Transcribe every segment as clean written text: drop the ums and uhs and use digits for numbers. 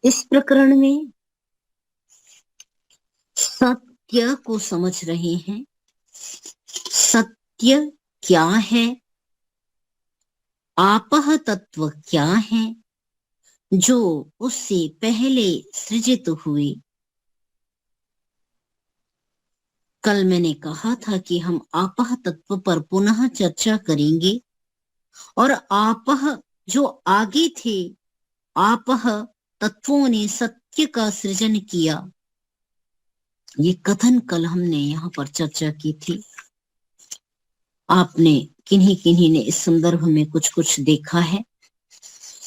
इस प्रकरण में सत्य को समझ रहे हैं। सत्य क्या है, आपह तत्व क्या है जो उससे पहले सृजित हुए। कल मैंने कहा था कि हम आपह तत्व पर पुनः चर्चा करेंगे और आपह जो आगे थे, आपह तत्वों ने सत्य का सृजन किया, ये कथन कल हमने यहाँ पर चर्चा की थी। आपने किन्हीं किन्हीं ने इस संदर्भ में कुछ कुछ देखा है।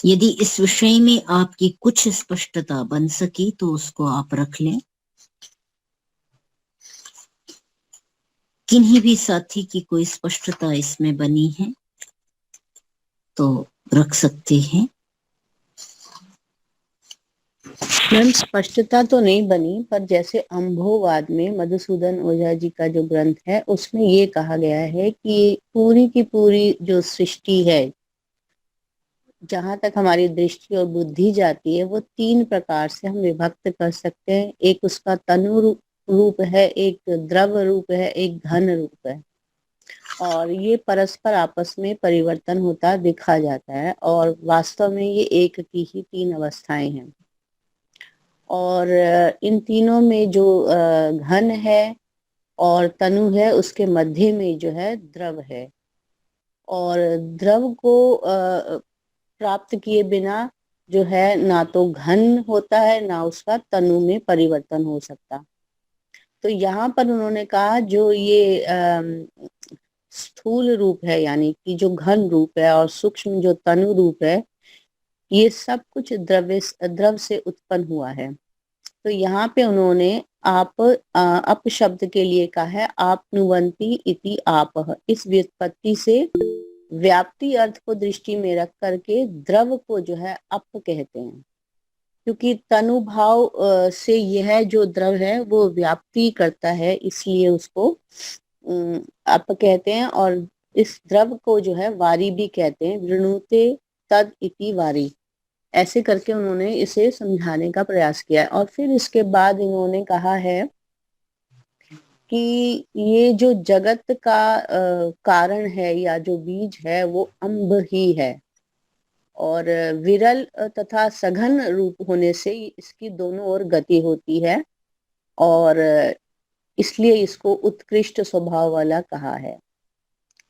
यदि इस विषय में आपकी कुछ स्पष्टता बन सकी तो उसको आप रख लें। किन्हीं भी साथी की कोई स्पष्टता इसमें बनी है तो रख सकते हैं। मैम स्पष्टता तो नहीं बनी, पर जैसे अम्भोवाद में मधुसूदन ओझा जी का जो ग्रंथ है उसमें ये कहा गया है कि पूरी की पूरी जो सृष्टि है, जहां तक हमारी दृष्टि और बुद्धि जाती है, वो तीन प्रकार से हम विभक्त कर सकते हैं। एक उसका तनु रूप है, एक द्रव रूप है, एक घन रूप है। और ये परस्पर आपस में परिवर्तन होता दिखा जाता है और वास्तव में ये एक की ही तीन अवस्थाएं हैं। और इन तीनों में जो घन है और तनु है, उसके मध्य में जो है द्रव है। और द्रव को प्राप्त किए बिना जो है ना तो घन होता है ना उसका तनु में परिवर्तन हो सकता। तो यहाँ पर उन्होंने कहा जो ये स्थूल रूप है, यानी कि जो घन रूप है, और सूक्ष्म जो तनु रूप है, ये सब कुछ द्रव से उत्पन्न हुआ है। तो यहाँ पे उन्होंने अप शब्द के लिए कहा है आपनुवंती इति आपह। इस व्युत्पत्ति से व्याप्ति अर्थ को दृष्टि में रख करके द्रव को जो है अप कहते हैं, क्योंकि तनुभाव से यह जो द्रव है वो व्याप्ति करता है, इसलिए उसको अप कहते हैं। और इस द्रव को जो है वारी भी कहते हैं, वृणुते तद इति वारी। ऐसे करके उन्होंने इसे समझाने का प्रयास किया है। और फिर इसके बाद इन्होंने कहा है कि ये जो जगत का कारण है या जो बीज है वो अम्ब ही है, और विरल तथा सघन रूप होने से इसकी दोनों ओर गति होती है, और इसलिए इसको उत्कृष्ट स्वभाव वाला कहा है।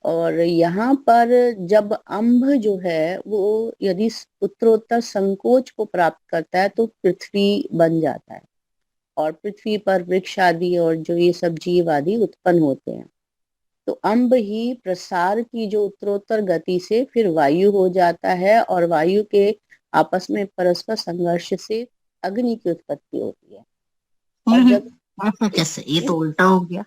और यहाँ पर जब अम्भ जो है वो यदि उत्तरोत्तर संकोच को प्राप्त करता है तो पृथ्वी बन जाता है, और पृथ्वी पर वृक्ष आदि और जो ये सब जीव आदि उत्पन्न होते हैं। तो अम्ब ही प्रसार की जो उत्तरोत्तर गति से फिर वायु हो जाता है, और वायु के आपस में परस्पर संघर्ष से अग्नि की उत्पत्ति होती है। और जब ऐसा कैसे, ये तो उल्टा हो गया।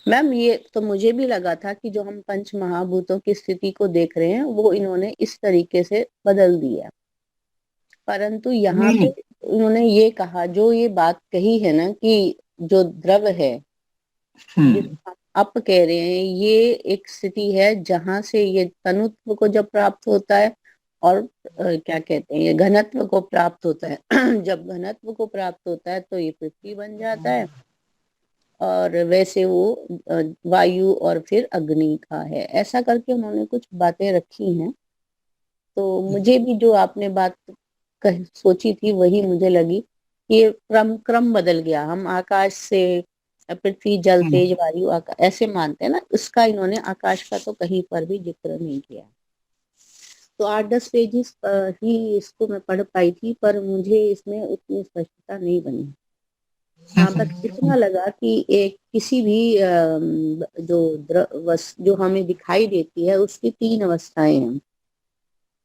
मैम ये तो मुझे भी लगा था कि जो हम पंच महाभूतों की स्थिति को देख रहे हैं वो इन्होंने इस तरीके से बदल दिया, परंतु यहाँ पे उन्होंने ये कहा, जो ये बात कही है ना कि जो द्रव है जिसको हम अप कह रहे हैं, ये एक स्थिति है जहां से ये तनुत्व को जब प्राप्त होता है और क्या कहते हैं ये घनत्व को प्राप्त होता है। जब घनत्व को प्राप्त होता है तो ये पृथ्वी बन जाता है, और वैसे वो वायु और फिर अग्नि का है। ऐसा करके उन्होंने कुछ बातें रखी हैं। तो मुझे भी जो आपने बात सोची थी वही मुझे लगी कि ये क्रम क्रम बदल गया। हम आकाश से पृथ्वी जल तेज वायु ऐसे मानते हैं ना, इसका इन्होंने आकाश का तो कहीं पर भी जिक्र नहीं किया। तो 8-10 पेजेस ही इसको मैं पढ़ पाई थी, पर मुझे इसमें उतनी स्पष्टता नहीं बनी। हाँ, बस इतना लगा कि एक किसी भी जो हमें दिखाई देती है उसकी तीन अवस्थाएं हैं।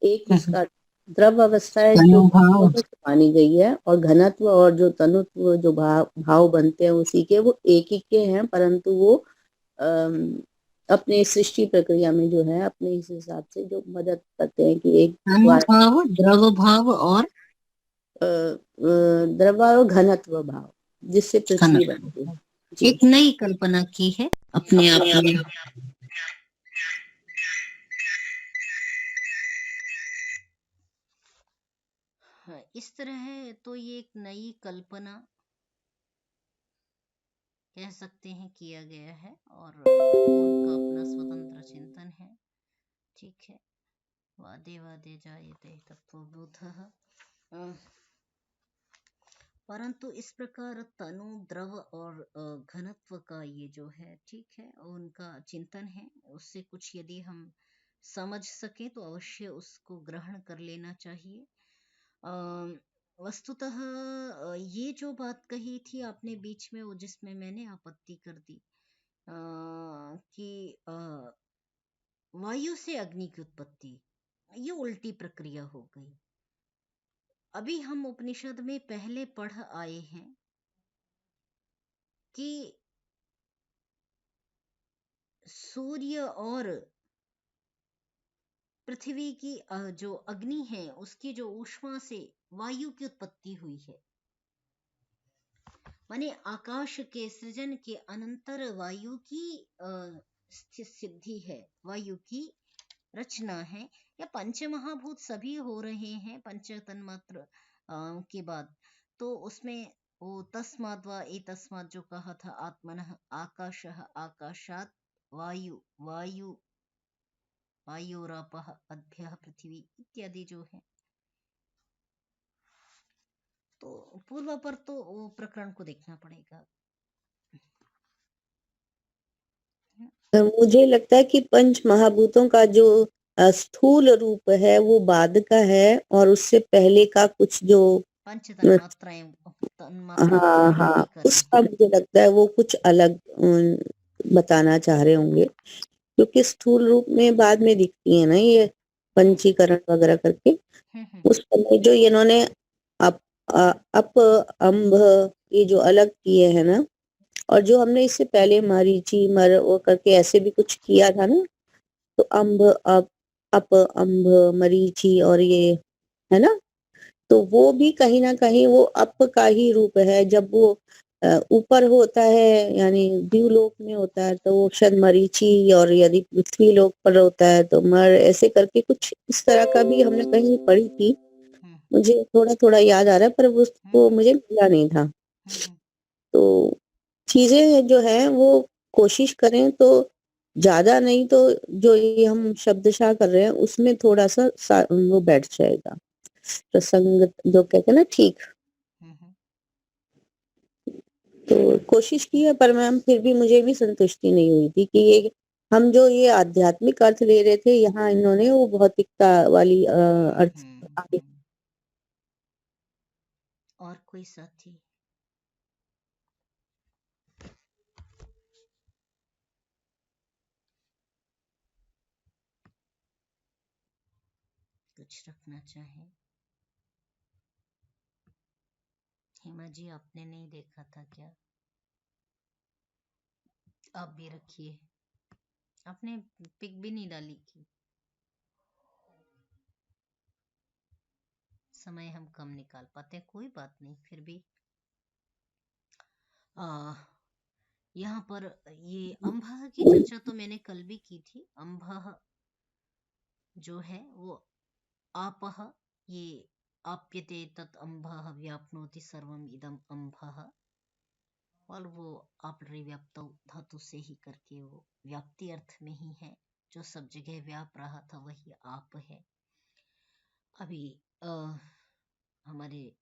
एक उसका द्रव अवस्था है जो मानी गई है, और घनत्व और जो तनुत्व जो भाव बनते हैं उसी के, वो एक ही के हैं, परंतु वो अपने सृष्टि प्रक्रिया में जो है अपने इस हिसाब से जो मदद करते हैं कि एक भाव, द्रव भाव और द्रव और घनत्व भाव जिससे पृथ्वी बनती है। एक नई कल्पना की है अपने आप में। इस तरह है तो ये एक नई कल्पना कह सकते हैं किया गया है और उनका अपना स्वतंत्र चिंतन है। ठीक है, वादे वादे जायते तत्वबोधः। परंतु इस प्रकार तनु द्रव और घनत्व का ये जो है, ठीक है, उनका चिंतन है, उससे कुछ यदि हम समझ सके तो अवश्य उसको ग्रहण कर लेना चाहिए। वस्तुतः ये जो बात कही थी आपने बीच में, वो जिसमें मैंने आपत्ति कर दी कि वायु से अग्नि की उत्पत्ति, ये उल्टी प्रक्रिया हो गई। अभी हम उपनिषद में पहले पढ़ आए हैं कि सूर्य और पृथ्वी की जो अग्नि है उसकी जो ऊष्मा से वायु की उत्पत्ति हुई है, माने आकाश के सृजन के अनंतर वायु की सिद्धि है, वायु की रचना है, या पंच महाभूत सभी हो रहे हैं पंच तन्मात्र के बाद। तो उसमें वो तस्माद् वा एतस्माद् जो कहा था, आत्मनः आकाशः आकाशात् वायु वायु वायोरापः अद्भ्यः पृथ्वी इत्यादि जो है, तो पूर्व पर तो वो प्रकरण को देखना पड़ेगा। मुझे लगता है कि पंच महाभूतों का जो स्थूल रूप है वो बाद का है, और उससे पहले का कुछ जो पंच तन्मात्राएं हाँ हाँ, लेकर उसका मुझे लगता है वो कुछ अलग बताना चाह रहे होंगे, क्योंकि स्थूल रूप में बाद में दिखती है ना ये पंचीकरण वगैरह करके। उस समय जो इन्होंने अप अप अम्भ ये जो अलग किए हैं ना, और जो हमने इससे पहले मरीचि मर वो करके ऐसे भी कुछ किया था ना, तो अम्भ अप अम्भ मरीचि और ये है ना, तो वो भी कहीं ना कहीं वो अप का ही रूप है। जब वो ऊपर होता है यानी द्यूलोक में होता है तो वो शायद मरीचि, और यदि पृथ्वी लोक पर होता है तो मर, ऐसे करके कुछ इस तरह का भी हमने कहीं पढ़ी थी। मुझे थोड़ा थोड़ा याद आ रहा है, पर वो मुझे मिला नहीं था। तो चीजें जो है वो कोशिश करें तो ज्यादा नहीं तो जो ये हम शब्दशः कर रहे हैं उसमें थोड़ा सा वो बैठ जाएगा, प्रसंग जो कहते हैं ना, ठीक। तो कोशिश की है, पर मैम फिर भी मुझे भी संतुष्टि नहीं हुई थी कि ये हम जो ये आध्यात्मिक अर्थ ले रहे थे, यहाँ इन्होंने वो भौतिकता वाली अर्थ आगे। और कोई साथी? कुछ रखना चाहे? हेमा जी, आपने नहीं देखा था क्या? आप भी रखिए, आपने पिक भी नहीं डाली की। समय हम कम निकाल पाते, कोई बात नहीं, फिर भी यहाँ पर ये अम्भः की चर्चा तो मैंने कल भी की थी। अम्भः जो है वो आपः, ये आप्यते तत् अम्भः व्याप्नोति सर्वम इदम अम्भः, और वो व्याप्त धातु से ही करके वो व्याप्ति अर्थ में ही है, जो सब जगह व्याप रहा था वही आप है। अभी हमारे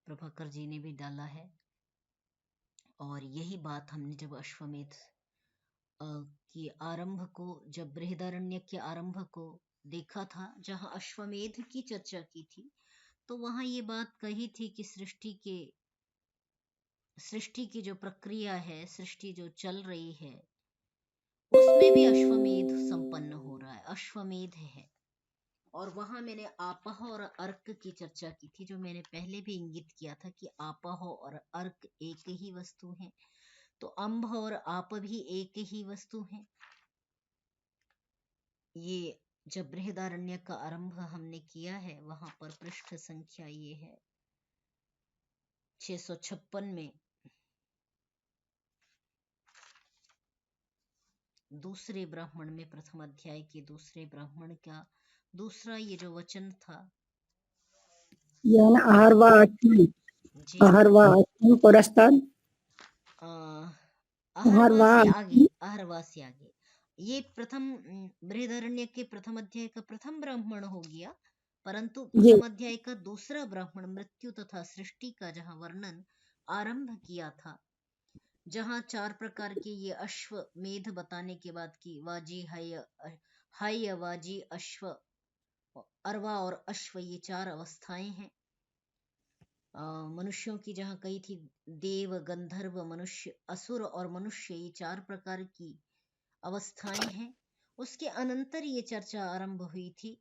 प्रभाकर जी ने भी डाला है, और यही बात हमने जब अश्वमेध की आरंभ को, जब बृहदारण्य के आरंभ को देखा था, जहां अश्वमेध की चर्चा की थी, तो वहां ये बात कही थी कि सृष्टि की जो प्रक्रिया है, सृष्टि जो चल रही है, उसमें भी अश्वमेध संपन्न हो रहा है, अश्वमेध है। और वहां मैंने आपह और अर्क की चर्चा की थी, जो मैंने पहले भी इंगित किया था कि आपह और अर्क एक ही वस्तु है, तो अम्भ और आप भी एक ही वस्तु है। ये जब बृहदारण्य का आरंभ हमने किया है, वहां पर पृष्ठ संख्या ये है 656 में, दूसरे ब्राह्मण में, प्रथम अध्याय के दूसरे ब्राह्मण का दूसरा ये जो वचन था, ये है ना आहर्वा जी आहर्वा पुरस्ताद अ, आहर्वा अहरवा से आगे ये प्रथम बृहदारण्य के प्रथम अध्याय का प्रथम ब्राह्मण हो गया, परंतु जी प्रथम अध्याय का दूसरा ब्राह्मण मृत्यु तथा सृष्टि का जहाँ वर्णन आरंभ किया था, जहाँ 4 प्रकार के ये अश्वमेध बताने के बाद की वाजी हय वाजी अश्व अरवा और अश्व ये 4 अवस्थाएं हैं। मनुष्यों की जहाँ कही थी देव गंधर्व मनुष्य असुर और मनुष्य, ये 4 प्रकार की अवस्थाएं हैं। उसके अनंतर ये चर्चा आरंभ हुई थी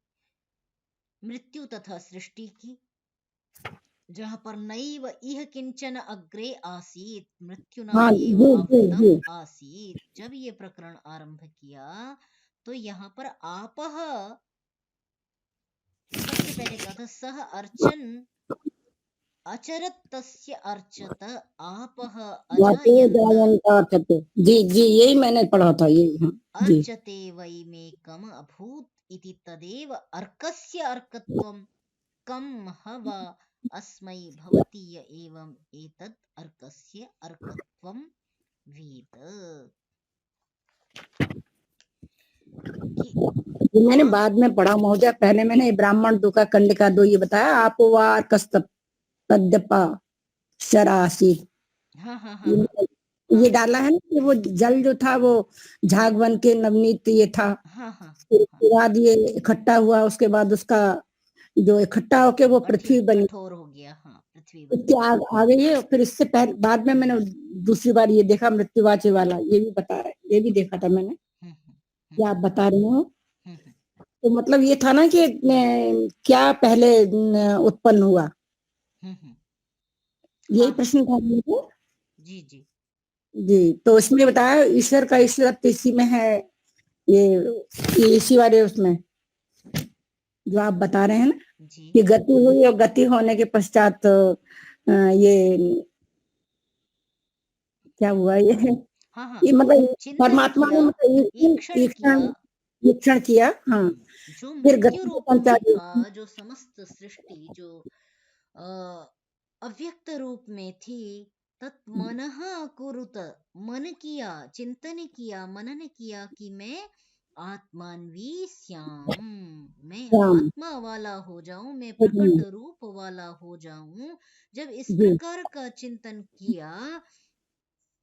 मृत्यु तथा सृष्टि की, जहाँ पर नैव इह किंचन अग्रे आसीत मृत्युना हाँ एव जी आवृतम आसीत। जब ये प्रकरण आरंभ किया तो यहाँ पर आपह सबसे पहले कहा था सह अर्चन अचरत तस्य अर्चत आपह अजायंत जी जी यही मैंने पढ़ा था ये जी अर्चते वै मेकम अभूत इति तदेव अर्कस्य अर्कत्वं कम हवा अस्मै भवति य एवं एतद् अर्कस्य अर्कत्वं वेद। ये मैंने बाद में पढ़ा महोदय, पहले मैंने ब्राह्मण दो का कंडिका 2 ये बताया आपोवार कस्तप तद्यपा शरासी हाँ हाँ हाँ ये डाला है ना कि वो जल जो था वो झाग बन के नवनीत ये था, हाँ हाँ फिर उसके बाद ये इकट्ठा हुआ, उसके बाद उसका जो इकट्ठा होके वो पृथ्वी बनी, कठोर हो गया, हाँ पृथ्वी बनी। इसके आगे ये फिर इससे पहले बाद में मैंने दूसरी बार ये देखा मृत्युवाची वाला, ये भी बता रहा है, ये भी देखा था मैंने, क्या आप बता रही हो। तो मतलब ये था ना कि क्या पहले उत्पन्न हुआ, यही प्रश्न था मुझे। जी जी जी तो इसमें बताया ईश्वर का ईश्वरत्व इसी में है, ये इसी वाले उसमें जो आप बता रहे हैं ना जी कि गति हुई और गति होने के पश्चात ये क्या हुआ हाँ हाँ ये मतलब चिंतन परमात्मा ने किया, मतलब ईक्षण किया, ईक्षण किया, हाँ जो फिर मृत्यु गति रूप में संचार था, जो समस्त सृष्टि जो अव्यक्त रूप में थी, तत् मनः कुरुत, मन किया, चिंतन किया, मनन किया कि मैं आत्मान्वी श्याम, मैं आत्मा वाला हो जाऊं, मैं प्रकट रूप वाला हो जाऊं। जब इस प्रकार का चिंतन किया,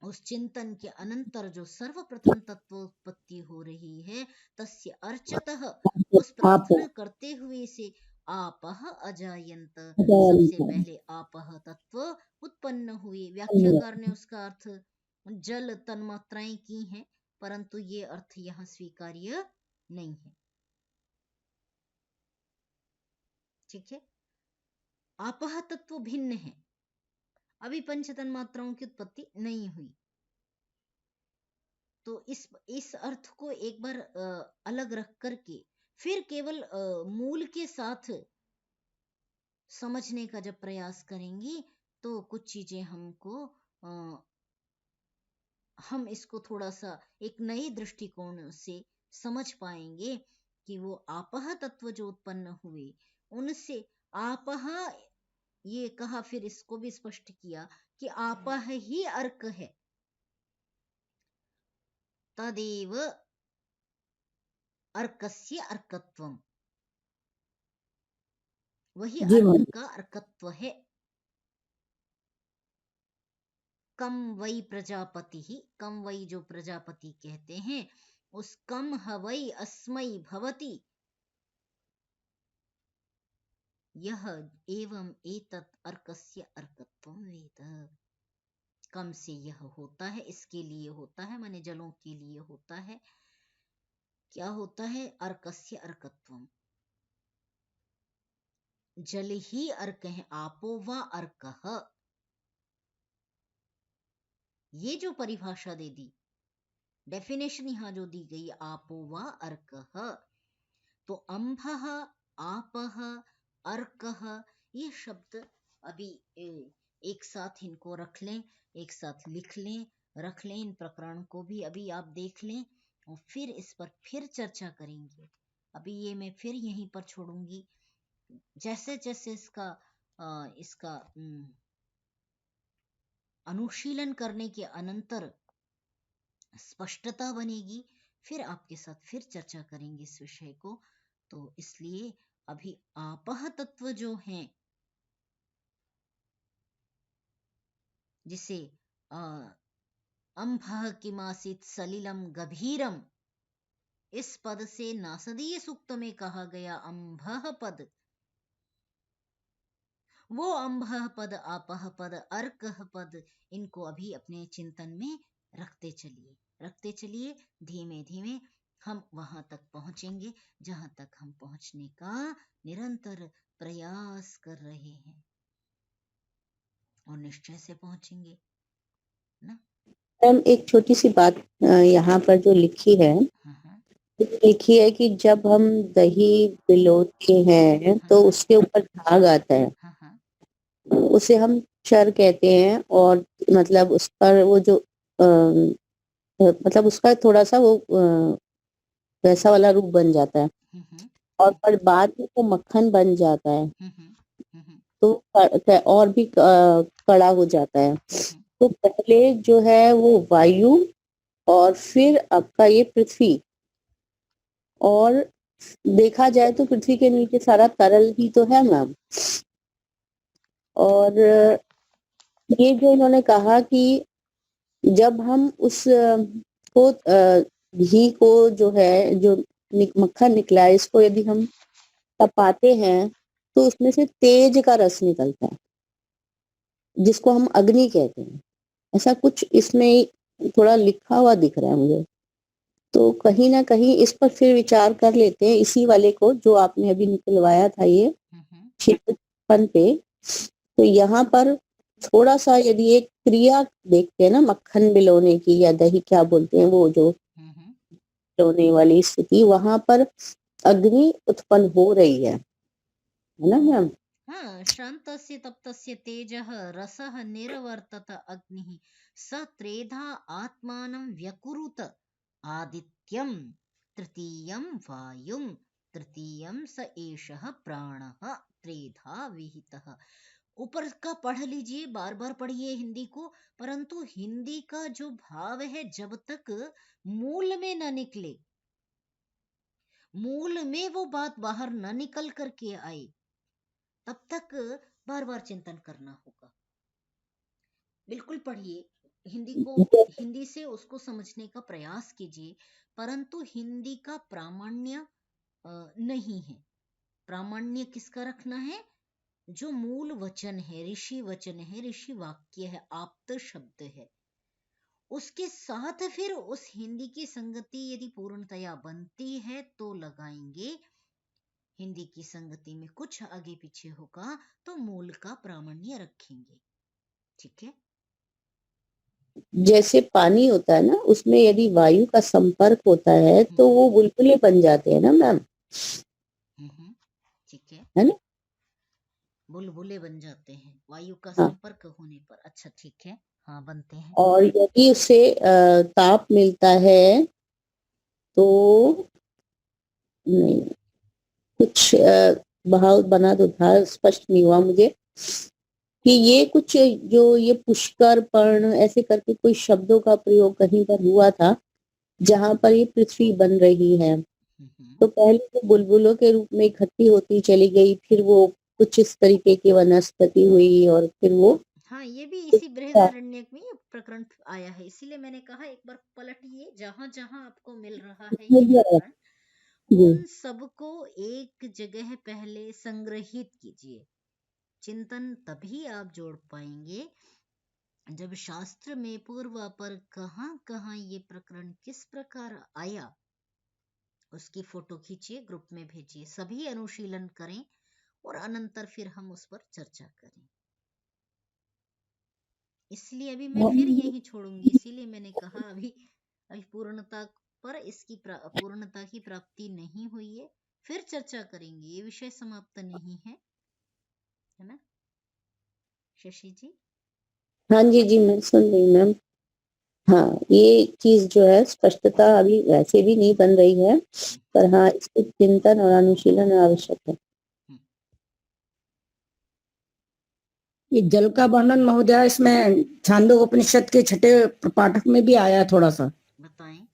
उस चिंतन के अनंतर जो सर्वप्रथम तत्वोत्पत्ति हो रही है, तस्य अर्चतः, उस प्रार्थना करते हुए से आपह अजायंत, सबसे पहले आपह तत्व उत्पन्न हुए। व्याख्याकार ने उसका अर्थ जल तन्मात्राएं की हैं, परंतु ये अर्थ यहाँ स्वीकार्य नहीं है। ठीक है, आपह तत्व भिन्न है, अभी पंच तन्मात्राओं की उत्पत्ति नहीं हुई। तो इस अर्थ को एक बार अलग रख करके फिर केवल मूल के साथ समझने का जब प्रयास करेंगे तो कुछ चीजें हमको हम इसको थोड़ा सा एक नए दृष्टिकोण से समझ पाएंगे कि वो आपह तत्व जो उत्पन्न हुए उनसे आपह ये कहा, फिर इसको भी स्पष्ट किया कि आपह ही अर्क है, तदेव अर्कस्य अर्कत्वम, वही अर्क का अर्कत्व है। कम वई प्रजापति ही, कम वई जो प्रजापति कहते हैं, उस कम हवई अस्मई भवति, यह एवं एतत् अर्कस्य अर्कत्वम वेद। कम से यह होता है, इसके लिए होता है, माने जलों के लिए होता है। क्या होता है? अर्कस्य अर्कत्वम, जल ही अर्क है, आपो वा अर्कः, ये जो परिभाषा दे दी, डेफिनेशन यहां जो दी गई, आपो वा अर्कः, तो अंभः आपः अर्कः, ये शब्द अभी एक साथ इनको रख लें, एक साथ लिख लें, रख लें, इन प्रकरण को भी अभी आप देख लें और फिर इस पर फिर चर्चा करेंगे। अभी ये मैं फिर यहीं पर छोड़ूंगी, जैसे जैसे इसका इसका अनुशीलन करने के अनंतर स्पष्टता बनेगी, फिर आपके साथ फिर चर्चा करेंगे इस विषय को। तो इसलिए अभी आपह तत्व जो हैं, जिसे अंभः किमासीत सलिलम गभीरम, इस पद से नासदीय सूक्त में कहा गया अंभः पद, वो अंभः पद, आपह पद, अर्कः पद, इनको अभी अपने चिंतन में रखते चलिए। धीमे धीमे हम वहां तक पहुंचेंगे जहां तक हम पहुंचने का निरंतर प्रयास कर रहे हैं, और निश्चय से पहुंचेंगे ना। मैम एक छोटी सी बात यहाँ पर जो लिखी है, लिखी है कि जब हम दही पिलोते हैं तो उसके ऊपर झाग आता है, उसे हम चर कहते हैं, और मतलब उस पर वो जो मतलब उसका थोड़ा सा वो वैसा वाला रूप बन जाता है, और पर बाद में वो मक्खन बन जाता है, तो और भी कड़ा हो जाता है। तो पहले जो है वो वायु, और फिर आपका ये पृथ्वी, और देखा जाए तो पृथ्वी के नीचे सारा तरल ही तो है मैम। और ये जो इन्होंने कहा कि जब हम उस को घी को जो है, जो मक्खन निकला है, इसको यदि हम तपाते हैं तो उसमें से तेज का रस निकलता है, जिसको हम अग्नि कहते हैं। ऐसा कुछ इसमें थोड़ा लिखा हुआ दिख रहा है मुझे, तो कहीं ना कहीं इस पर फिर विचार कर लेते हैं, इसी वाले को जो आपने अभी निकलवाया था ये क्षेत्रफल पे। तो यहाँ पर थोड़ा सा यदि एक क्रिया देखते हैं ना, मक्खन मिलाने की, या दही क्या बोलते हैं वो जो मिलाने वाली स्थिति, वहां पर अग्नि उत्पन्न हो रही है ना मैम। हाँ, शान्तस्य तप्तस्य तेजः रसः निरवर्तत अग्निः स त्रेधा आत्मानं व्यकुरुत आदित्यं तृतीयं वायुं तृतीयं स एषः प्राणः त्रेधा विहितः। ऊपर का पढ़ लीजिए, बार बार पढ़िए हिंदी को, परंतु हिंदी का जो भाव है, जब तक मूल में न निकले, मूल में वो बात बाहर न निकल करके आए, तब तक बार बार चिंतन करना होगा। बिल्कुल पढ़िए हिंदी को, हिंदी से उसको समझने का प्रयास कीजिए, परंतु हिंदी का प्रामाण्य नहीं है। प्रामाण्य किसका रखना है? जो मूल वचन है, ऋषि वचन है, ऋषि वाक्य है, आप्त शब्द है, उसके साथ फिर उस हिंदी की संगति यदि पूर्णतया बनती है तो लगाएंगे। हिंदी की संगति में कुछ आगे पीछे होगा तो मूल का प्रामाण्य रखेंगे। ठीक है। जैसे पानी होता है ना, उसमें यदि वायु का संपर्क होता है तो वो बुलबुले बन जाते हैं ना मैम। ठीक है ना, बुलबुले बन जाते हैं वायु का हाँ। संपर्क होने पर। अच्छा ठीक है, हाँ बनते हैं। और यदि उसे ताप मिलता है तो नहीं, कुछ भाव बना तो था, स्पष्ट नहीं हुआ मुझे कि ये कुछ जो ये पुष्कर पर्ण ऐसे करके कोई शब्दों का प्रयोग कहीं पर हुआ था, जहां पर ये पृथ्वी बन रही है। तो पहले वो बुलबुलों के रूप में इकट्ठी होती चली गई, फिर वो कुछ इस तरीके की वनस्पति हुई, और फिर वो, हाँ, ये भी इसी बृहदारण्यक में प्रकरण आया है, इसीलिए मैंने कहा एक बार पलटिए, जहां जहां आपको मिल रहा है ये प्रकरण, उन सबको एक जगह पहले संग्रहित कीजिए। चिंतन तभी आप जोड़ पाएंगे जब शास्त्र में पूर्व पर कहां कहां ये प्रकरण किस प्रकार आया, उसकी फोटो खींचिए, ग्रुप में भेजिए, सभी अनुशीलन करें और अनंतर फिर हम उस पर चर्चा करें। इसलिए अभी मैं फिर यही छोड़ूंगी, इसीलिए मैंने कहा अभी पूर्णता पर इसकी पूर्णता की प्राप्ति नहीं हुई है, फिर चर्चा करेंगे, ये विषय समाप्त नहीं है, है ना शशि जी? हाँ जी जी मैं सुन रही मैम। हाँ, ये चीज जो है स्पष्टता अभी वैसे भी नहीं बन रही है, पर हाँ इसके चिंतन और अनुशीलन आवश्यक है। ये जल का वर्णन महोदय इसमें छांदोग्य उपनिषद के छठे पाठक में भी आया है थोड़ा सा। बताएं।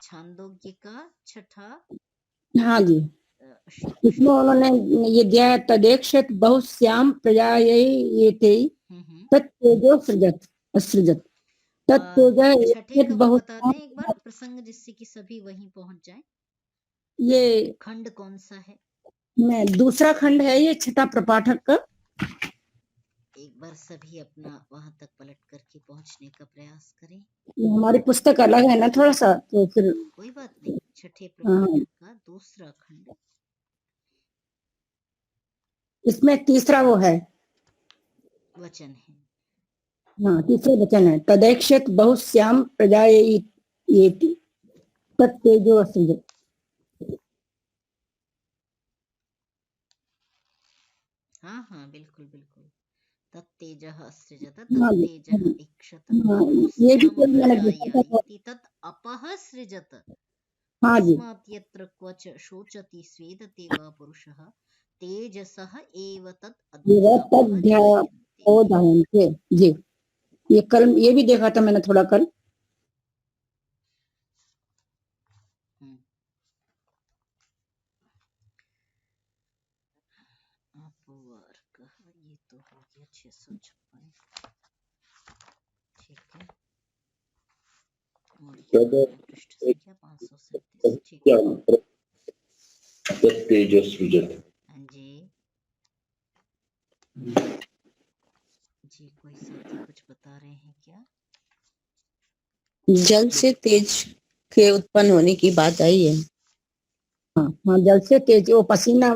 छांदोग्य का छठा हाँ जी, श्लोक। इसमें उन्होंने ये दिया है, तदेक्षित बहुश्याम प्रजायते तत्तेजो सृजत असृजत तत्तेजः छठे का वो बहुत। बता दें एक बार प्रसंग, जिससे कि सभी वहीं पहुंच जाएं। ये खंड कौन सा है? मैं दूसरा खंड है ये छठा प्रपाठक का। एक बार सभी अपना वहां तक पलट करके पहुंचने का प्रयास करें। ये हमारी पुस्तक अलग है ना थोड़ा सा, तो फिर कोई बात नहीं। छठे हाँ, प्रपाठक का दूसरा खंड, इसमें तीसरा वो है, वचन है। हाँ तीसरे वचन है, तदैक्षित बहुश्याम प्रजायेति तत्तेजो असृजत। हाँ हाँ, बिल्कुल बिल्कुल। तत्तेजः असृजत हाँ जी, तत्तेजः इक्षत हाँ, ये भी बहुश्याम तो मैंने देखा था। प्रजायायति तत् अपः सृजत हाँ जी, तस्मात् यत्र क्वच शोचति स्वेदते वा पुरुषः तेजसः एव तत् ये अध्यापः जायन्ते। उदाहरण से जी, ये कल ये भी देखा था मैंने थोड़ा कल। अपवर्ग, ये तो हो गया 656। ठीक है, और ये पृष्ठ संख्या 537। ठीक है तेजस्विजत। हाँ जी। जी, कोई साथी कुछ बता रहे हैं क्या? जल से तेज के उत्पन्न होने की बात आई है। हाँ हाँ, जल से तेज वो पसीना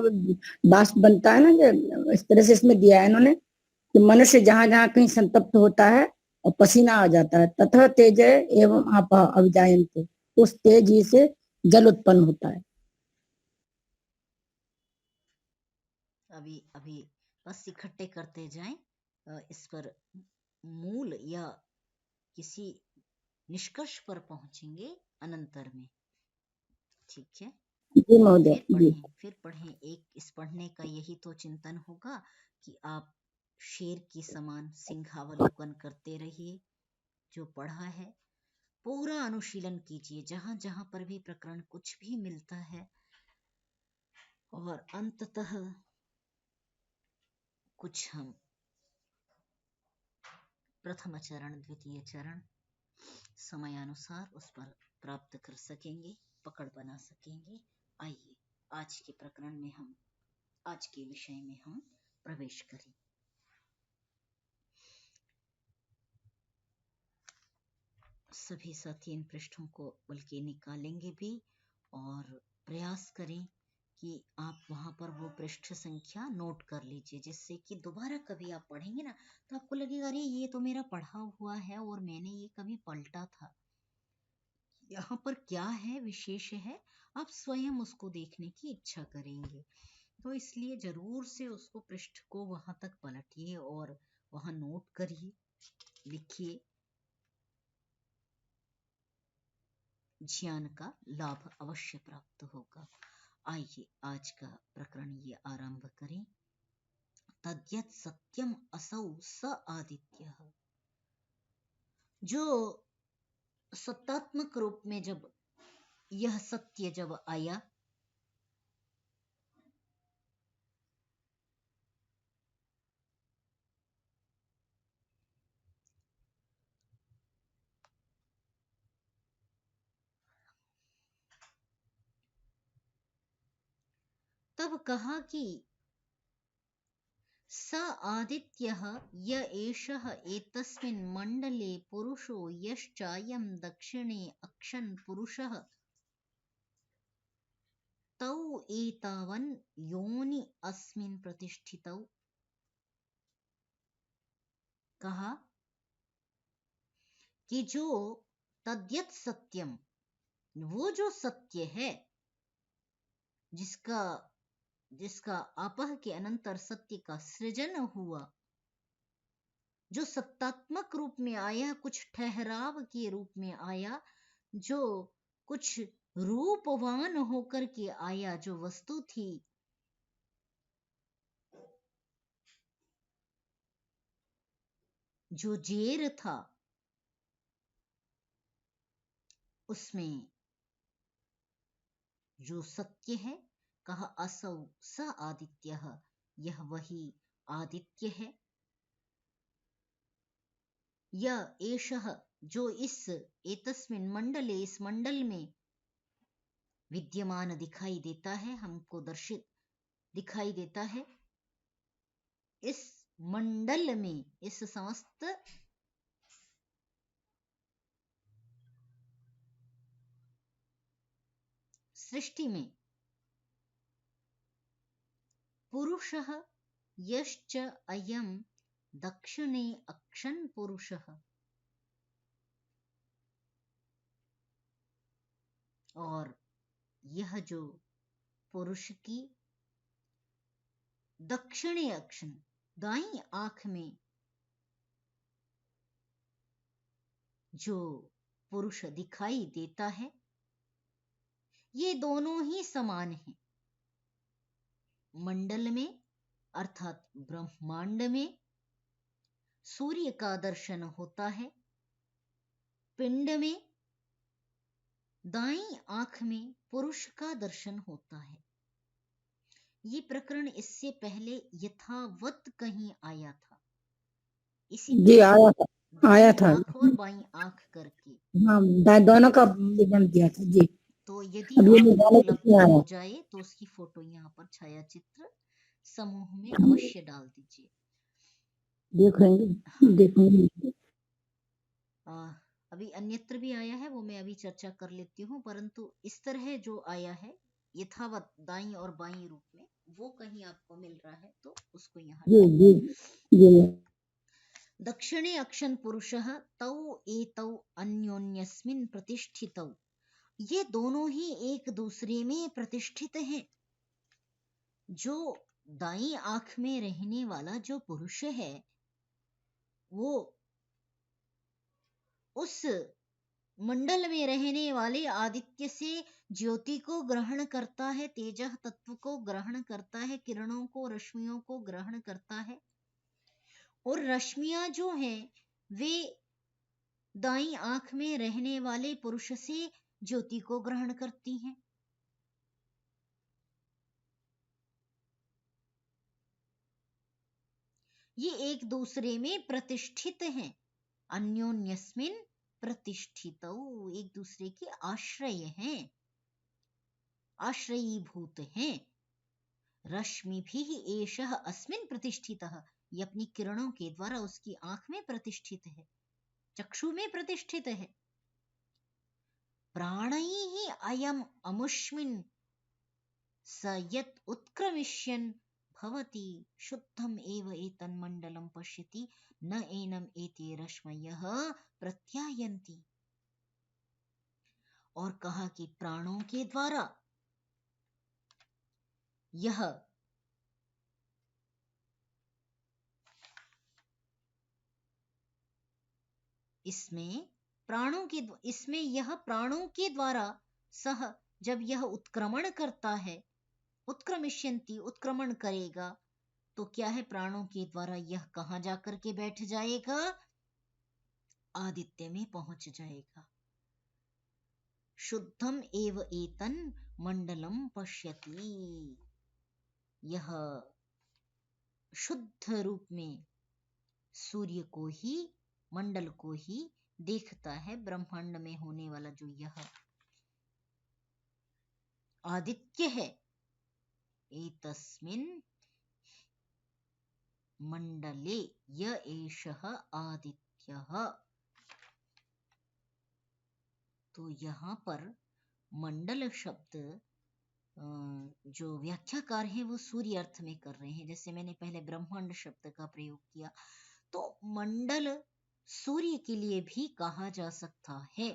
बाष्प बनता है ना, जो इस तरह से इसमें दिया है इन्होंने कि मनुष्य जहां जहां कहीं संतप्त होता है और पसीना आ जाता है, तथा तेज एवं आप अभिजायन्ते, उस तेज ही से जल उत्पन्न होता है। अभी अभी बस इकट्ठे करते जाएं, इस पर मूल या किसी निष्कर्ष पर पहुंचेंगे अनंतर में। ठीक है, जी महोदय जी। फिर पढ़ें। एक इस पढ़ने का यही तो चिंतन होगा कि आप शेर की समान सिंहावलोकन करते रहिए। जो पढ़ा है पूरा अनुशीलन कीजिए, जहां जहां पर भी प्रकरण कुछ भी मिलता है, और अंततः कुछ हम प्रथम चरण द्वितीय चरण समयानुसार उस पर प्राप्त कर सकेंगे, पकड़ बना सकेंगे। आइए आज के प्रकरण में हम, आज के विषय में हम प्रवेश करें। सभी साथी इन पृष्ठों को बल्कि निकालेंगे भी, और प्रयास करें कि आप वहां पर वो पृष्ठ संख्या नोट कर लीजिए, जिससे कि दोबारा कभी आप पढ़ेंगे ना तो आपको लगेगा अरे ये तो मेरा पढ़ा हुआ है और मैंने ये कभी पलटा था, यहाँ पर क्या है विशेष है, आप स्वयं उसको देखने की इच्छा करेंगे। तो इसलिए जरूर से उसको पृष्ठ को वहां तक पलटिए और वहां नोट करिए, लिखिए, ज्ञान का लाभ अवश्य प्राप्त होगा। आइए आज का प्रकरण ये आरंभ करें। तद्यत् सत्यम असौ स आदित्यः। जो सत्तात्मक रूप में जब यह सत्य जब आया, तब कहा कि स आदित्यः य एषः एतस्मिन् मण्डले पुरुषो यश्चायं दक्षिणे अक्षन् पुरुषः तौ एतावन् योनि अस्मिन् प्रतिष्ठितौ। कहा कि जो तद्यत् सत्यम, वो जो सत्य है, जिसका जिसका आपह के अनंतर सत्य का सृजन हुआ, जो सत्तात्मक रूप में आया, कुछ ठहराव के रूप में आया, जो कुछ रूपवान होकर के आया, जो वस्तु थी जो जेर था उसमें जो सत्य है, कहा असौ स आदित्यः, यह वही आदित्य है। यह एषः, जो इस एतस्मिन् मंडले, इस मंडल में विद्यमान दिखाई देता है, हमको दर्शित दिखाई देता है। इस मंडल में, इस समस्त सृष्टि में पुरुषः यश्च अयं दक्षिणे अक्षन् पुरुषः, और यह जो पुरुष की दक्षिणे अक्षण, दाईं आंख में जो पुरुष दिखाई देता है, ये दोनों ही समान हैं। मंडल में अर्थात ब्रह्मांड में सूर्य का दर्शन होता है, पिंड में दाईं आंख में पुरुष का दर्शन होता है। ये प्रकरण इससे पहले यथावत कहीं आया था, इसी जी आया था, आया दाईं था। आंख और बाईं आंख करके। हाँ, दोनों का विवरण दिया था जी। तो यदि अब ये आपको निकाले उपलब्ध कितने आए हो हैं? जाए तो उसकी फोटो यहाँ पर छायाचित्र समूह में अवश्य डाल दीजिए। देखेंगे। अभी अन्यत्र भी आया है, वो मैं अभी चर्चा कर लेती हूँ, परंतु इस तरह जो आया है यथावत दाईं और बाईं रूप में, वो कहीं आपको मिल रहा है तो उसको यहाँ जी डाल। जी जी। दक्षिणे अक्षन पुरुषः तौ एतौ अन्योन्यस्मिन् प्रतिष्ठितौ, ये दोनों ही एक दूसरे में प्रतिष्ठित हैं। जो दाईं आंख में रहने वाला जो पुरुष है, वो उस मंडल में रहने वाले आदित्य से ज्योति को ग्रहण करता है, तेजः तत्व को ग्रहण करता है, किरणों को, रश्मियों को ग्रहण करता है, और रश्मियां जो हैं वे दाईं आंख में रहने वाले पुरुष से ज्योति को ग्रहण करती हैं। ये एक दूसरे में प्रतिष्ठित हैं। अन्योन्यस्मिन् प्रतिष्ठितौ, एक दूसरे के आश्रय हैं, आश्रयीभूत हैं। रश्मिभिः एषः अस्मिन् प्रतिष्ठितः, ये अपनी किरणों के द्वारा उसकी आंख में प्रतिष्ठित है, चक्षु में प्रतिष्ठित है। प्राणैः अयम् अमुष्मिन् स यत् उत्क्रमिष्यन् भवति शुद्धम एव एतन्मण्डलं पश्यति न एनम एते रश्मयः प्रत्यायन्ति। और कहा कि प्राणों के द्वारा यह इसमें यह प्राणों के द्वारा सह, जब यह उत्क्रमण करता है, उत्क्रमिष्यन्ति, उत्क्रमण करेगा, तो क्या है, प्राणों के द्वारा यह कहां जाकर के बैठ जाएगा? आदित्य में पहुंच जाएगा। शुद्धम एव एतन मंडलम पश्यति, यह शुद्ध रूप में सूर्य को ही, मंडल को ही देखता है। ब्रह्मांड में होने वाला जो यह आदित्य है, एतस्मिन् मंडले य एषः आदित्यः। तो यहाँ पर मंडल शब्द जो व्याख्याकार है वो सूर्य अर्थ में कर रहे हैं। जैसे मैंने पहले ब्रह्मांड शब्द का प्रयोग किया, तो मंडल सूर्य के लिए भी कहा जा सकता है।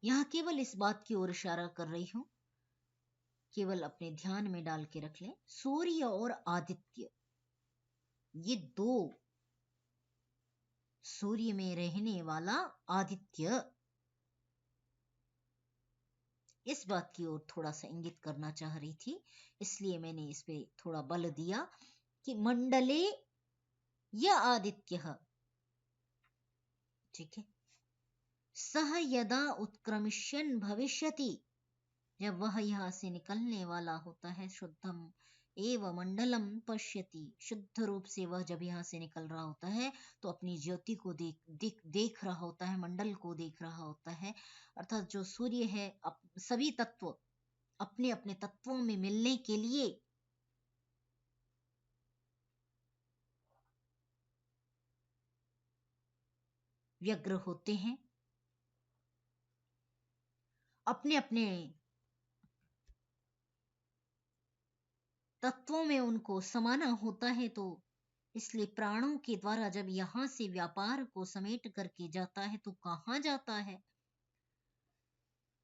यहाँ केवल इस बात की ओर इशारा कर रही हूं, केवल अपने ध्यान में डाल के रख लें, सूर्य और आदित्य, ये दो, सूर्य में रहने वाला आदित्य, इस बात की ओर थोड़ा सा इंगित करना चाह रही थी, इसलिए मैंने इस पे थोड़ा बल दिया कि मंडले या आदित्य, ठीक है। सह यदा उत्क्रमिष्यन् भविष्यति, जब वह यहाँ से निकलने वाला होता है, शुद्धम एव मंडलम पश्यति, शुद्ध रूप से वह जब यहाँ से निकल रहा होता है तो अपनी ज्योति को देख रहा होता है, मंडल को देख रहा होता है। अर्थात जो सूर्य है, सभी तत्व अपने अपने तत्वों में मिलने के लिए व्यग्र होते हैं, अपने अपने तत्वों में उनको समाना होता है। तो इसलिए प्राणों के द्वारा जब यहां से व्यापार को समेट करके जाता है तो कहां जाता है?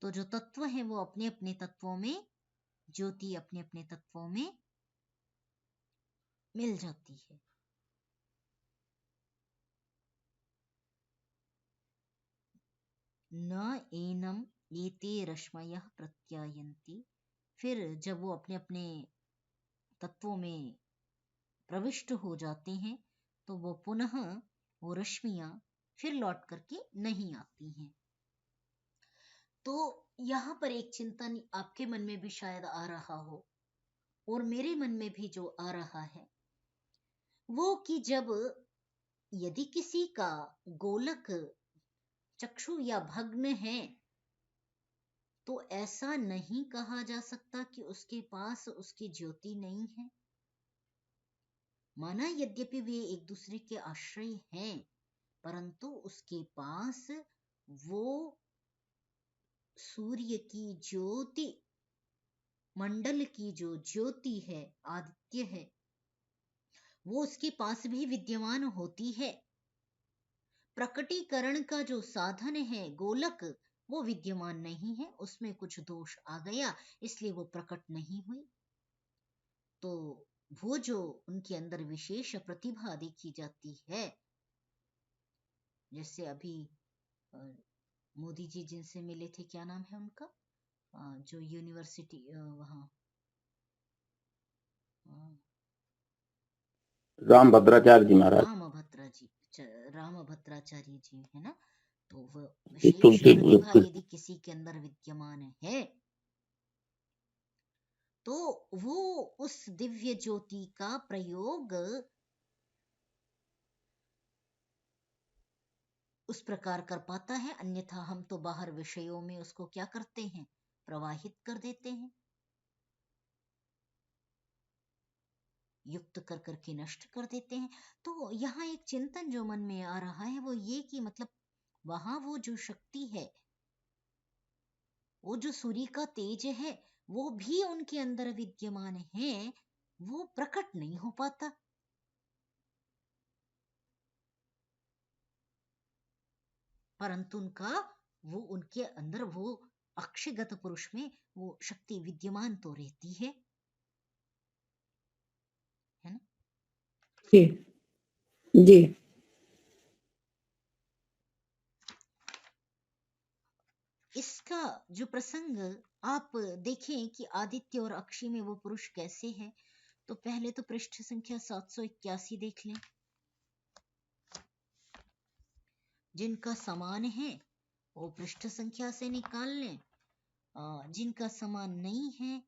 तो जो तत्व है वो अपने अपने तत्वों में, ज्योति अपने अपने तत्वों में मिल जाती है। न एनम एते रश्मयः प्रत्यायन्ति, फिर जब वो अपने अपने तत्वों में प्रविष्ट हो जाते हैं तो वो पुनः वो रश्मियां फिर लौट करके नहीं आती हैं। तो यहाँ पर एक चिंतन आपके मन में भी शायद आ रहा हो और मेरे मन में भी जो आ रहा है वो कि जब यदि किसी का गोलक चक्षु या भग्न है तो ऐसा नहीं कहा जा सकता कि उसके पास उसकी ज्योति नहीं है। माना यद्यपि वे एक दूसरे के आश्रय हैं, परंतु उसके पास वो सूर्य की ज्योति, मंडल की जो ज्योति है, आदित्य है, वो उसके पास भी विद्यमान होती है। प्रकटीकरण का जो साधन है गोलक, वो विद्यमान नहीं है, उसमें कुछ दोष आ गया, इसलिए वो प्रकट नहीं हुई। तो वो जो उनके अंदर विशेष प्रतिभा देखी जाती है, जैसे अभी मोदी जी जिनसे मिले थे, क्या नाम है उनका, जो यूनिवर्सिटी वहाँ, राम भद्राचार्य जी महाराज, राम भद्राचार्य जी है ना। तो वह विशेष प्रतिभा यदि किसी के अंदर विद्यमान है तो वो उस दिव्य ज्योति का प्रयोग उस प्रकार कर पाता है। अन्यथा हम तो बाहर विषयों में उसको क्या करते हैं, प्रवाहित कर देते हैं, युक्त कर करके नष्ट कर देते हैं। तो यहाँ एक चिंतन जो मन में आ रहा है वो ये कि मतलब वहां वो जो शक्ति है, वो जो सूर्य का तेज है, वो भी उनके अंदर विद्यमान है, वो प्रकट नहीं हो पाता। परंतु उनके अंदर वो अक्षयगत पुरुष में वो शक्ति विद्यमान तो रहती है ना। जी जी। इसका जो प्रसंग आप देखें कि आदित्य और अक्षय में वो पुरुष कैसे है, तो पहले तो पृष्ठ संख्या 781 देख लें। जिनका समान है वो पृष्ठ संख्या से निकाल लें, जिनका समान नहीं है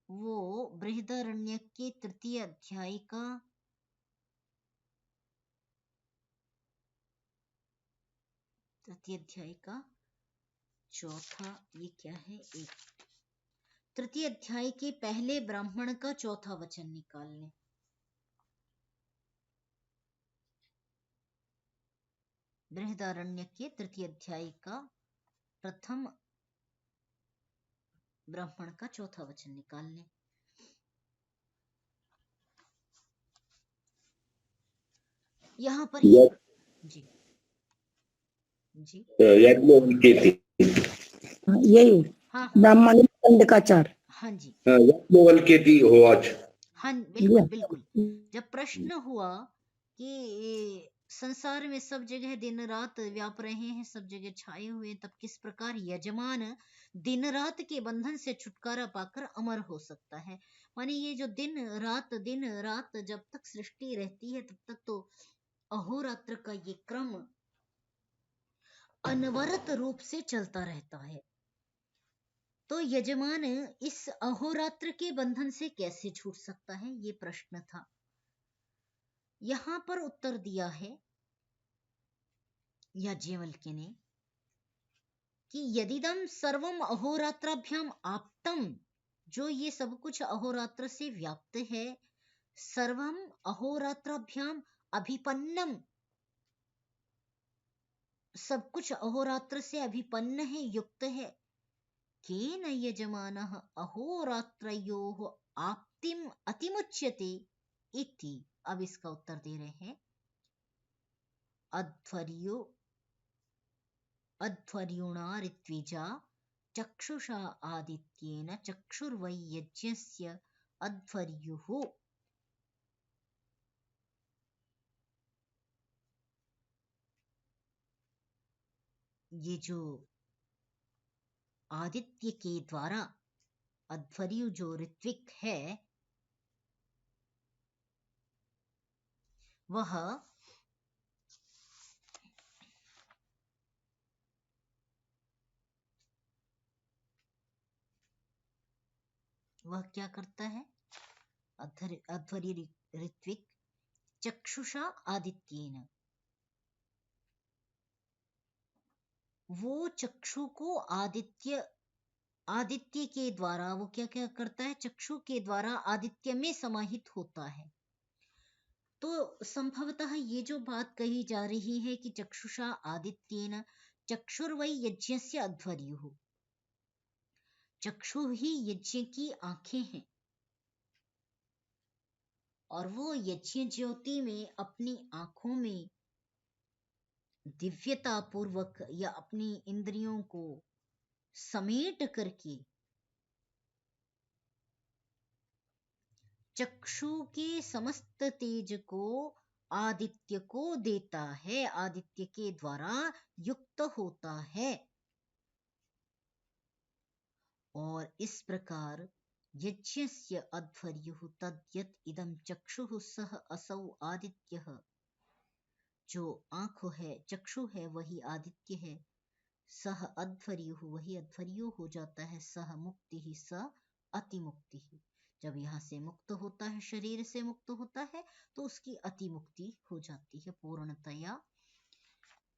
वो बृहदारण्यक के तृतीय अध्याय का चौथा, ये क्या है, एक तृतीय अध्याय के पहले ब्राह्मण का चौथा वचन निकाल लें। बृहदारण्यक के तृतीय अध्याय का प्रथम ब्राह्मण का चौथा वचन निकाल लें। यहाँ पर जी जी यही हाँ ब्राह्मण खंड का 4। हाँ जी हो आज। हाँ बिल्कुल बिल्कुल। जब प्रश्न हुआ कि संसार में सब जगह दिन रात व्याप रहे हैं, सब जगह छाए हुए, तब किस प्रकार यजमान दिन रात के बंधन से छुटकारा पाकर अमर हो सकता है। माने ये जो दिन रात जब तक सृष्टि रहती है तब तक तो अहोरात्र का ये क्रम अनवरत रूप से चलता रहता है। तो यजमान इस अहोरात्र के बंधन से कैसे छूट सकता है, ये प्रश्न था। यहां पर उत्तर दिया है याज्ञवल्क्य ने कि यदिदम सर्वम अहोरात्राभ्याम आप्तम, जो ये सब कुछ अहोरात्र से व्याप्त है, सर्वम अहोरात्राभ्याम अभिपन्नम, सब कुछ अहोरात्र से अभिपन्न है, युक्त है, केन यजमानः अहोरात्रयोः आप्तिम अतिमुच्यते इति। अब इसका उत्तर दे रहे हैं अध्वर्युणा ऋत्विजा चक्षुषा आदित्येन चक्षुर्वै यज्ञस्य अध्वर्युः। ये जो आदित्य के द्वारा अध्वर्यु जो ऋत्विक है वह क्या करता है, अध्वर्य ऋत्विक चक्षुषा आदित्येन, वो चक्षु को आदित्य के द्वारा वो क्या क्या करता है, चक्षु के द्वारा आदित्य में समाहित होता है। तो संभवतः ये जो बात कही जा रही है कि चक्षुषा आदित्येन चक्षुर्वै यज्ञस्य अध्वर्युः, चक्षु ही यज्ञ की आंखें हैं और वो यज्ञ ज्योति में अपनी आंखों में दिव्यता पूर्वक या अपनी इंद्रियों को समेट करके चक्षु के समस्त तेज को आदित्य को देता है, आदित्य के द्वारा युक्त होता है। और इस प्रकार यज्ञस्य अध्वर्युः तद्यत् इदं चक्षुः सः असौ आदित्यः, जो आंख है चक्षु है वही आदित्य है, सह अध्वर्युः वही अध्वर्यु हो जाता है, सह मुक्ति ही स अति मुक्ति ही, जब यहाँ से मुक्त होता है, शरीर से मुक्त होता है तो उसकी अति मुक्ति हो जाती है, पूर्णतया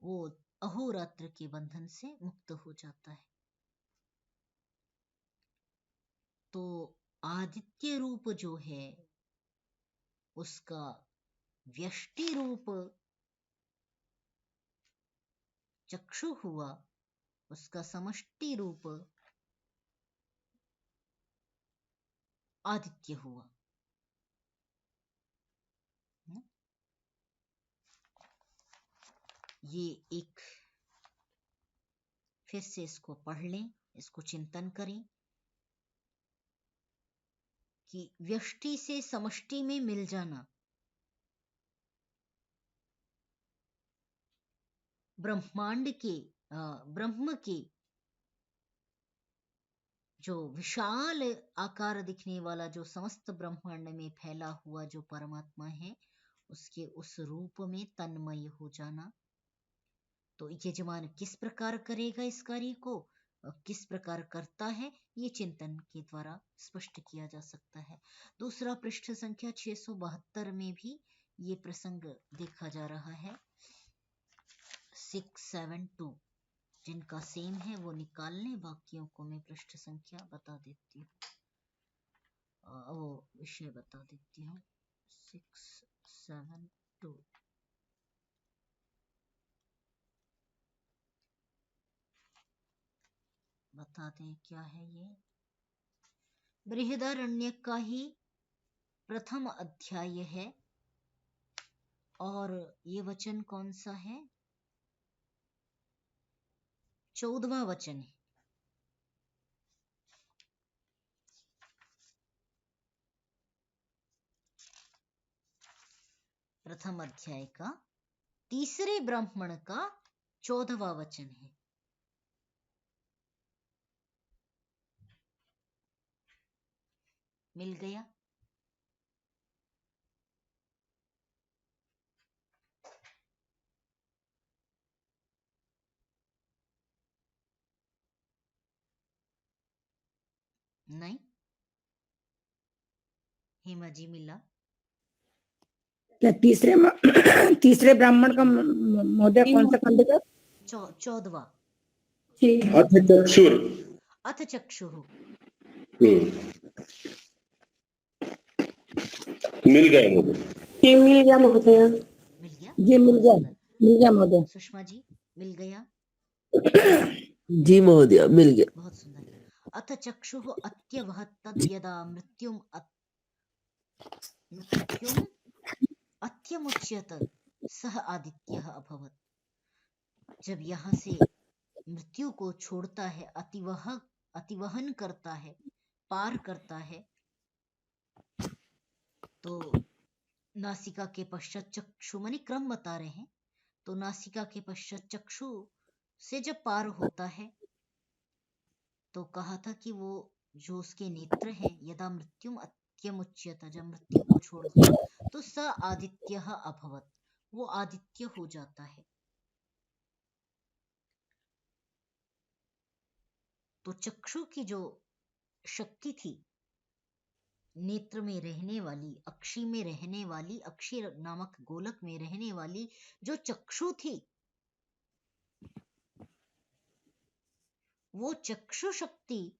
वो अहोरात्र के बंधन से मुक्त हो जाता है। तो आदित्य रूप जो है उसका व्यष्टि रूप चक्षु हुआ, उसका समष्टि रूप आदित्य हुआ। ये एक फिर से इसको पढ़ लें, इसको चिंतन करें कि व्यष्टि से समष्टि में मिल जाना, ब्रह्मांड के ब्रह्म के जो विशाल आकार दिखने वाला जो समस्त ब्रह्मांड में फैला हुआ जो परमात्मा है, उसके उस रूप में तन्मय हो जाना। तो यजमान किस प्रकार करेगा इस कार्य को, किस प्रकार करता है, ये चिंतन के द्वारा स्पष्ट किया जा सकता है। दूसरा पृष्ठ संख्या 672 में भी ये प्रसंग देखा जा रहा है। 672 जिनका सेम है वो निकाल लें, बाकियों को मैं पृष्ठ संख्या बता देती हूँ, वो विषय बता देती हूँ। 672 बता दें क्या है ये। बृहदारण्यक का ही प्रथम अध्याय है और ये वचन कौन सा है, 14वां वचन है। प्रथम अध्याय का तीसरे ब्राह्मण का 14वां वचन है। मिल गया? नहीं? हेमा जी मिला? क्या तीसरे ब्राह्मण का महोदय कौन सा खंड का? 14वां। अथ चक्षुर। अथ चक्षुः। मिल गए मुझे। मिल गया महोदय। मिल गया? जी मिल गया महोदय। सुषमा जी मिल गया? जी महोदय मिल गया। बहुत सुंदर। अथ चक्षुः अत्यवहत् तद् यदा मृत्युम् अत्यमुच्यत सह आदित्यः अभवत्। जब यहाँ से मृत्यु को छोड़ता है, अतिवहन करता है, पार करता है, तो नासिका के पश्चात चक्षु, माने क्रम बता रहे हैं, तो नासिका के पश्चात चक्षु से जब पार होता है तो कहा था कि वो जो उसके नेत्र हैं, यदा मृत्युम अत्यमुच्यत, जब मृत्यु को छोड़ दिया तो स आदित्यः अभवत्, वो आदित्य हो जाता है। तो चक्षु की जो शक्ति थी, नेत्र में रहने वाली, अक्षी में रहने वाली, अक्षी नामक गोलक में रहने वाली जो चक्षु थी, वो चक्षु शक्ति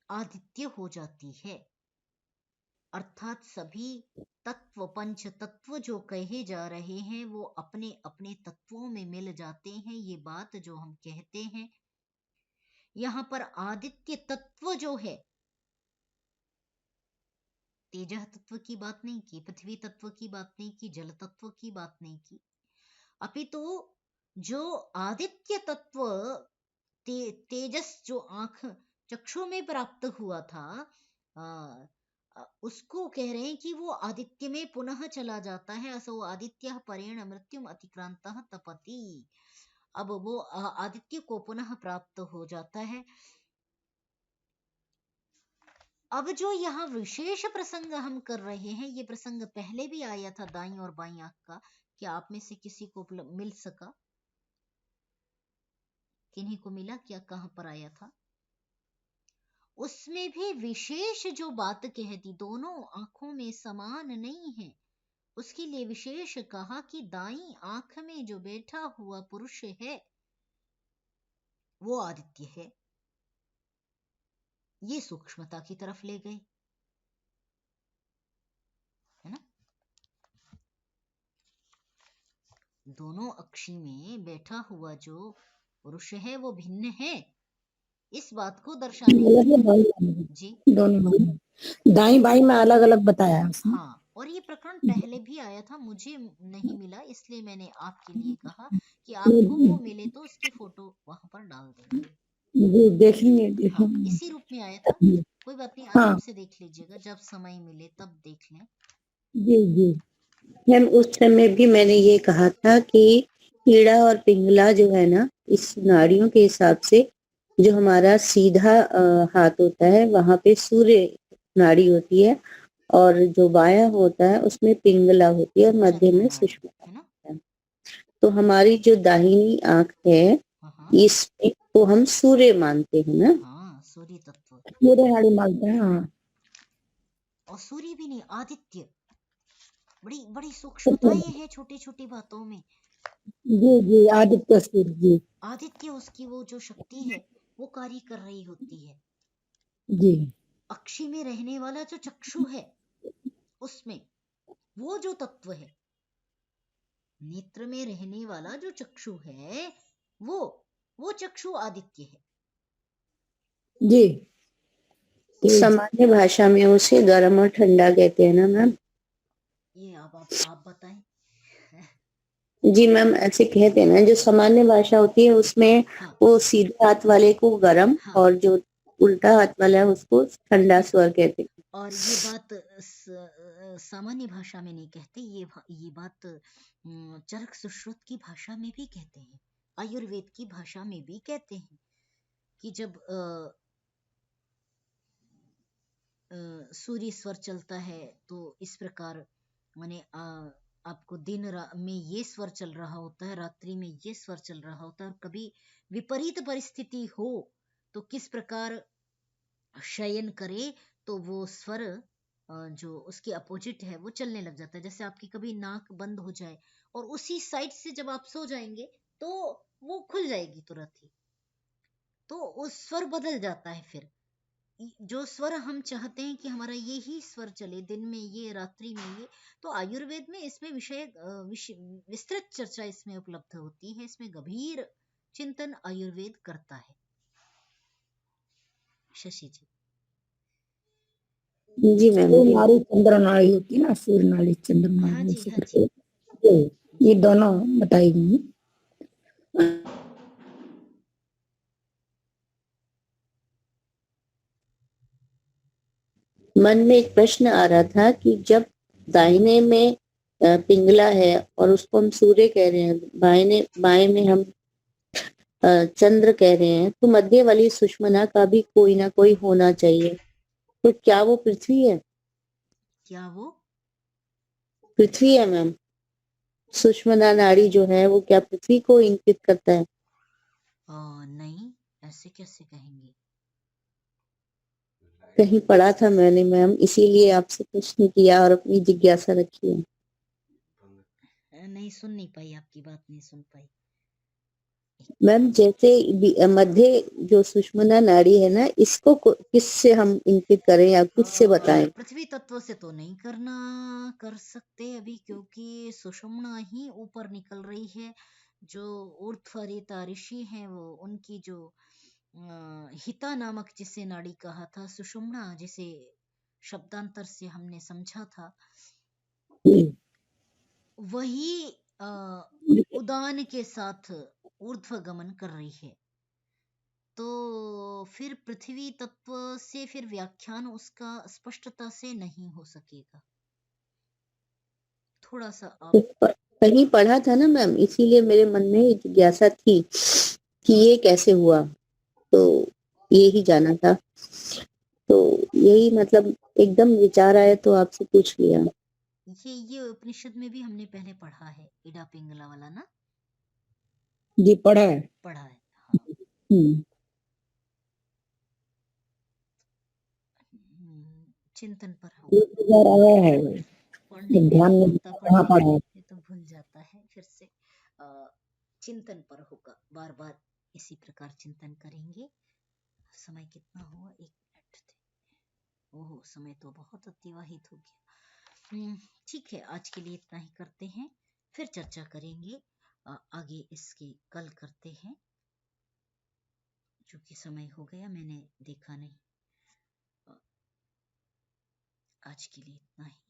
आदित्य हो जाती है। अर्थात सभी तत्व, पंच तत्व जो कहे जा रहे हैं वो अपने अपने तत्वों में मिल जाते हैं। ये बात जो हम कहते हैं, यहाँ पर आदित्य तत्व जो है, तेजः तत्व की बात नहीं की, पृथ्वी तत्व की बात नहीं की, जल तत्व की बात नहीं की, अपितु जो आदित्य तत्व तेजस जो आंख चक्षु में प्राप्त हुआ था, उसको कह रहे हैं कि वो आदित्य में पुनः चला जाता है। असो आदित्य परेण मृत्युम अतिक्रांतः तपति। अब वो आदित्य को पुनः प्राप्त हो जाता है। अब जो यहाँ विशेष प्रसंग हम कर रहे हैं, ये प्रसंग पहले भी आया था दाईं और बाईं आंख का। क्या आप में से किसी को मिल सका? किन्हीं को मिला क्या? कहाँ पर आया था? उसमें भी विशेष जो बात कह दी, दोनों आंखों में समान नहीं है, उसके लिए विशेष कहा कि दाईं आंख में जो बैठा हुआ पुरुष है वो आदित्य है। ये सूक्ष्मता की तरफ ले गए, है ना? दोनों अक्षी में बैठा हुआ जो पुरुष है वो भिन्न है, इस बात को दर्शाने जी दोनों दाई बाई में अलग अलग बताया है उसने। हाँ, और ये प्रकरण पहले भी आया था, मुझे नहीं मिला, इसलिए मैंने आपके लिए कहा कि आपको वो मिले तो उसकी फोटो वहां पर डाल देंगे। जी देखेंगे। हाँ, इसी रूप में आया था, कोई बात नहीं, हाँ। आराम से देख लीजिएगा, जब समय मिले तब देख लें। जी जी मैम, उस समय भी मैंने ये कहा था कि कीड़ा और पिंगला जो है ना, इस नाड़ियों के हिसाब से जो हमारा सीधा हाथ होता है वहां पे सूर्य नाड़ी होती है, और जो बायां होता है उसमें पिंगला होती है और मध्य में सुषुम्ना होता है। तो हमारी जो दाहिनी आंख है, इसमें को हम सूर्य मानते हैं ना। हाँ, सूर्य तत्व, सूर्य नाड़ी मानते हैं। हाँ। और सूर्य भी नहीं, आदित्य। बड़ी बड़ी सूक्ष्मताएं हैं छोटी छोटी बातों में। जी जी आदित्य सूर्य जी। आदित्य, उसकी वो जो शक्ति है वो कार्य कर रही होती है। जी। अक्षी में रहने वाला जो चक्षु है, उसमें वो जो तत्व है, नेत्र में रहने वाला जो चक्षु है, वो चक्षु आदित्य है। जी। सामान्य भाषा में उसे गर्म और ठंडा कहते हैं ना मैम? ये आप बताएं। जी मैम, ऐसे कहते हैं ना, जो सामान्य भाषा होती है उसमें हाँ। वो सीधे हाथ वाले को गर्म, हाँ। और जो उल्टा हाथ वाला है उसको ठंडा स्वर कहते हैं। और ये बात सामान्य भाषा में नहीं कहते, ये बात चरक सुश्रुत की भाषा में भी कहते हैं, आयुर्वेद की भाषा में भी कहते हैं कि जब सूर्य स्वर चलता है तो इस प्रकार, माने आपको दिन में ये स्वर चल रहा होता है, रात्रि में ये स्वर चल रहा होता है, और कभी विपरीत परिस्थिति हो तो किस प्रकार शयन करे तो वो स्वर जो उसके अपोजिट है वो चलने लग जाता है। जैसे आपकी कभी नाक बंद हो जाए और उसी साइड से जब आप सो जाएंगे तो वो खुल जाएगी तुरंत ही, तो उस स्वर बदल जाता है। फिर जो स्वर हम चाहते हैं कि हमारा ये ही स्वर चले, दिन में ये, रात्रि में ये, तो आयुर्वेद में इसमें विस्तृत चर्चा इसमें उपलब्ध होती है, इसमें गंभीर चिंतन आयुर्वेद करता है। शशि जी। जी मैम। सूर्य नाड़ी चंद्र नाड़ी होती है ना, सूर्य नाड़ी चंद्र हाँ नाड़ी, जी, ऐसे हाँ करके जी। ये दोनों बताई गई। मन में एक प्रश्न आ रहा था कि जब दाहिने में पिंगला है और उसको हम सूर्य कह रहे हैं, बाएं में हम चंद्र कह रहे हैं, तो मध्य वाली सुषमना का भी कोई ना कोई होना चाहिए, तो क्या वो पृथ्वी है? क्या वो पृथ्वी है मैम? सुषमना नाड़ी जो है वो क्या पृथ्वी को इंगित करता है? नहीं, ऐसे कैसे कहेंगे। कहीं पढ़ा था मैंने मैम, इसीलिए आपसे प्रश्न किया और अपनी जिज्ञासा रखी है। नहीं सुन नहीं पाई, आपकी बात नहीं सुन पाई मैम जैसे मध्य जो सुषमना नाड़ी है ना, इसको किससे हम इंगित करें या किससे बताएं? पृथ्वी तत्व से तो नहीं कर सकते अभी, क्योंकि सुषुम्ना ही ऊपर निकल रही है। जो ऊर्ध्वरेता ऋषि हैं वो, उनकी जो हिता नामक जिसे नाड़ी कहा था, सुषुम्ना जिसे शब्दांतर से हमने समझा था, वही उदान के साथ ऊर्ध्व गमन कर रही है। तो फिर पृथ्वी तत्व से फिर व्याख्यान उसका स्पष्टता से नहीं हो सकेगा। थोड़ा सा आप कहीं पढ़ा था ना मैम, इसीलिए मेरे मन में जिज्ञासा थी कि ये कैसे हुआ, तो यही जाना था। तो यही मतलब एकदम विचार आया तो आपसे पूछ लिया। ये उपनिषद में भी हमने पहले पढ़ा है, इडा पिंगला वाला ना। जी पढ़ा है। हाँ। चिंतन पर होगा, आया है पढ़ने पे ध्यान नहीं में होता, कहाँ पढ़ने पढ़ा है। पे तो भूल जाता है। फिर से चिंतन पर होगा, बार बार इसी प्रकार चिंतन करेंगे। समय कितना हुआ? 1 मिनट थे। ओहो, समय तो बहुत अतिवाहित हो गया। ठीक है, आज के लिए इतना ही करते हैं, फिर चर्चा करेंगे आगे इसकी, कल करते हैं, क्योंकि समय हो गया, मैंने देखा नहीं। आज के लिए इतना ही।